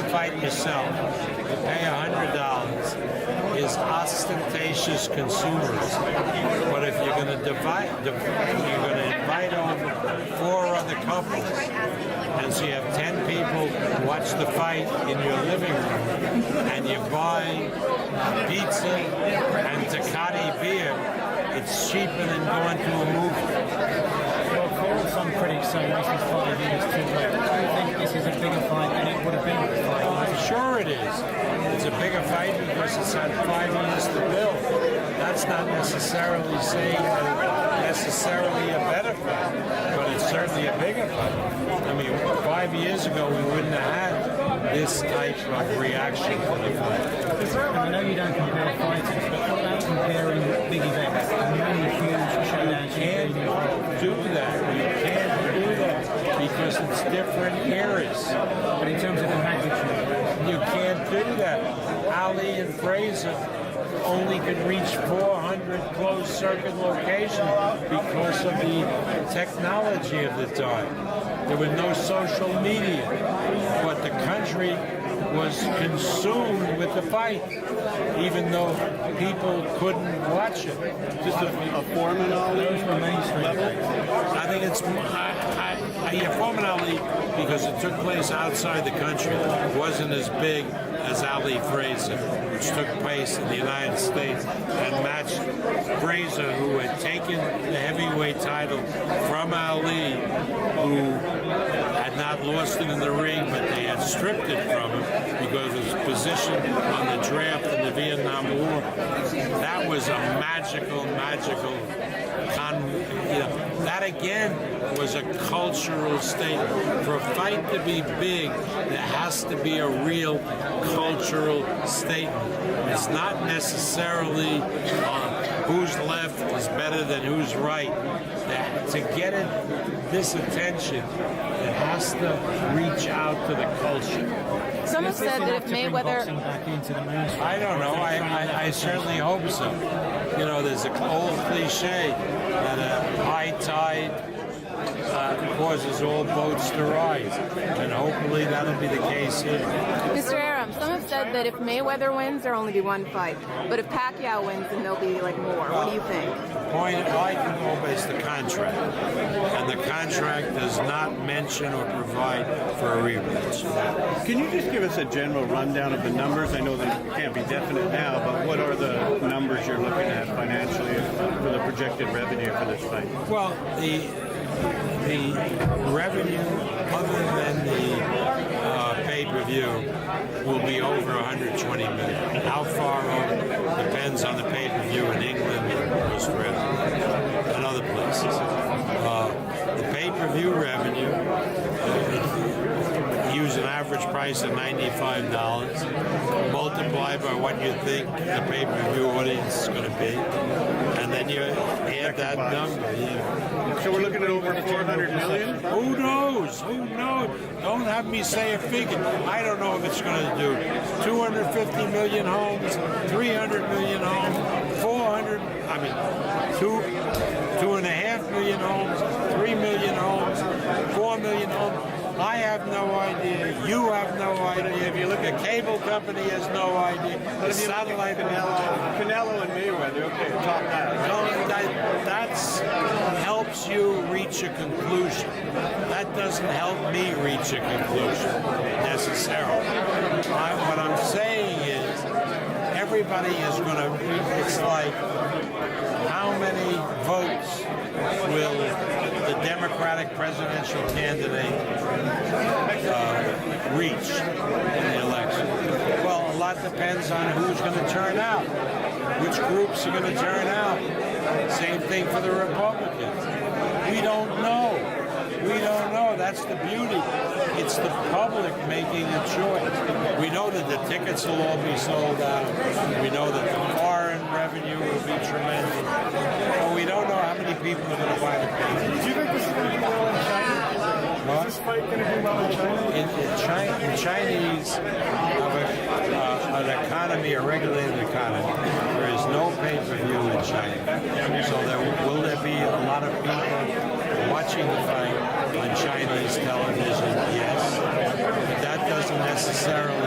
fight yourself, to pay $100 is ostentatious consumerism. But if you're going to you're going to invite over 4 other couples, and so you have 10 people watch the fight in your living room, and you buy pizza and Tecate beer, it's cheaper than going to a movie. Well, for some critics say this is 5 years too late. Do you think this is a bigger fight than it would have been 5 years? Sure it is. It's a bigger fight because it's had 5 years to build. That's not necessarily saying that it's necessarily a better fight, but it's certainly a bigger fight. I mean, 5 years ago we wouldn't have had this type of reaction to the fight. I know you don't compare fighters, but what about comparing big events? Many huge showdowns. You can't do that. You can't do that because it's different eras. But in terms of the magnitude, you can't do that. Ali and Frazier only could reach 400 closed circuit locations because of the technology of the time. There was no social media, but the country was consumed with the fight, even though people couldn't watch it. Just a Foreman Ali level? I think it's Foreman Ali, because it took place outside the country, wasn't as big as Ali Frazier, which took place in the United States and matched Frazier, who had taken the heavyweight title from Ali, who had not lost it in the ring, but they had stripped it from him because of his position on the draft in the Vietnam War. That was a magical that again was a cultural statement. For a fight to be big, there has to be a real cultural statement. It's not necessarily who's left is better than who's right. To get this attention, it has to reach out to the culture. Some have said that if Mayweather... I don't know. I certainly hope so. You know, there's an old cliche that a high tide causes all boats to rise, and hopefully that'll be the case here. Mr. Arum, some have said that if Mayweather wins, there'll only be one fight, but if Pacquiao wins, then there'll be like more. What do you think? I can go based the contract, and the contract does not mention or provide for a rematch. Can you just give us a general rundown of the numbers? I know they can't be definite now, but what are the numbers you're looking at financially for the projected revenue for this fight? Well, the revenue, other than the pay-per-view, will be over 120 million. How far over depends on the pay-per-view in England and Australia and other places. The pay-per-view revenue, use an average price of $95, multiply by what you think the pay-per-view audience is going to be, and then you add that number. Yeah. So we're looking at over 400 million? Who knows? Who knows? Don't have me say a figure. I don't know if it's going to do 250 million homes, 300 million homes, 400, I mean, 2.5 million homes, 3 million homes, 4 million homes. I have no idea. You have no idea. If you look at cable company, has no idea. The satellite Canelo and Mayweather. Okay, top that. That helps you reach a conclusion. That doesn't help me reach a conclusion necessarily. What I'm saying is, everybody is going to. It's like, how many votes will the Democratic presidential candidate reach in the election? Well, a lot depends on who's going to turn out, which groups are going to turn out. Same thing for the Republicans. We don't know. We don't know. That's the beauty. It's the public making a choice. We know that the tickets will all be sold out. We know that the foreign revenue will be tremendous. But we don't know how many people are going to buy the tickets. Do you think this is going to be well in China? Is this fight going to be well in China? In Chinese, an economy, a regulated economy, there is no pay-per-view in China. So will there be a lot of people watching the fight on Chinese television? Yes. But that doesn't necessarily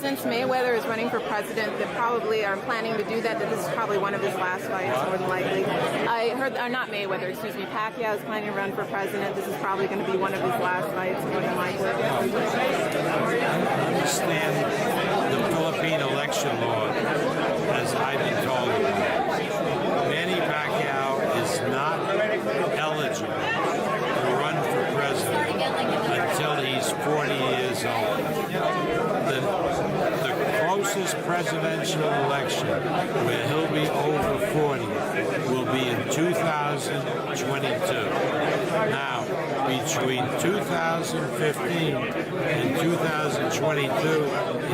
since Mayweather is running for president, that probably are planning to do that this is probably one of his last fights, more than likely. I heard, or not Mayweather, excuse me, Pacquiao is planning to run for president. This is probably going to be one of his last fights, more than likely. I understand the Philippine election law, as I've been told. Manny Pacquiao is not eligible to run for president until he's 40 years old. The closest presidential election where he'll be over 40 will be in 2022. Now, between 2015 and 2022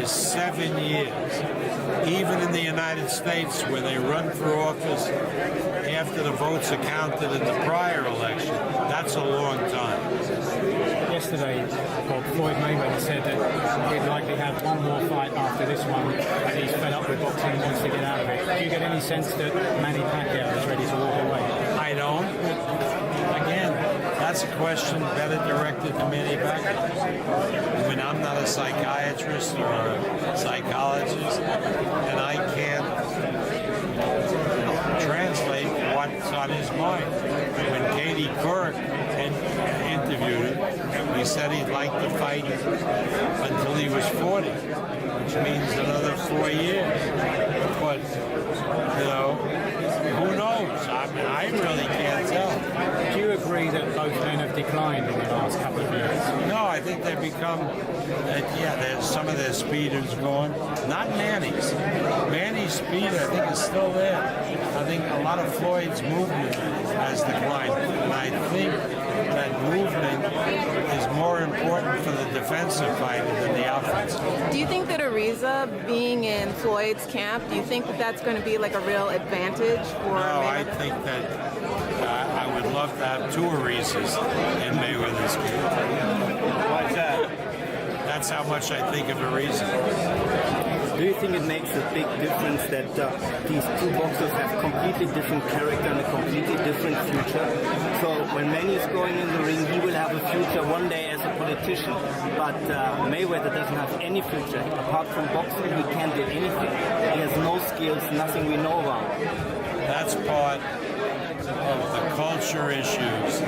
is 7 years. Even in the United States, where they run for office after the votes are counted in the prior election, that's a long time. Yesterday, Floyd Mayweather said that he'd likely have one more fight after this one, and he's fed up with boxing and wants to get out of it. Do you get any sense that Manny Pacquiao is ready to walk away? I don't. Again, that's a question better directed to Manny Pacquiao. I mean, I'm not a psychiatrist or a psychologist, and I can't translate what's on his mind. When Katie Couric interviewed him, he said he'd like to fight until he was 40, which means another 4 years. But, you know, who knows? I mean, I really can't tell. Do you agree that both men have declined in the last couple of years? No, I think they've become, some of their speed is gone. Not Manny's. Manny's speed, I think, is still there. I think a lot of Floyd's movement has declined. And I think that movement is more important for the defensive fighter than the offensive. Do you think that Ariza being in Floyd's camp, do you think that that's going to be like a real advantage for No, I Mayweather? think that I would love to have two Arizas in Mayweather's camp. Why is that? That's how much I think of Ariza. Do you think it makes a big difference that these two boxers have completely different character and a completely different future? So when Manny is going in the ring, he will have a future one day as a politician. But Mayweather doesn't have any future. Apart from boxing, he can't do anything. He has no skills, nothing we know about. That's part of the culture issues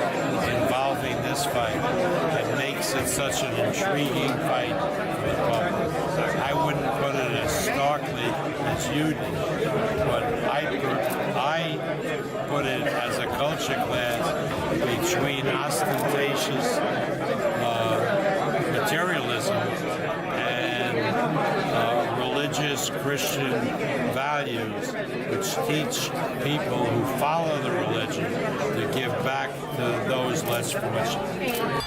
involving this fight that makes it such an intriguing fight for the public. I wouldn't put it as starkly as you did, but I put it as a culture clash between ostentatious materialism and religious Christian values, which teach people who follow the religion to give back to those less fortunate.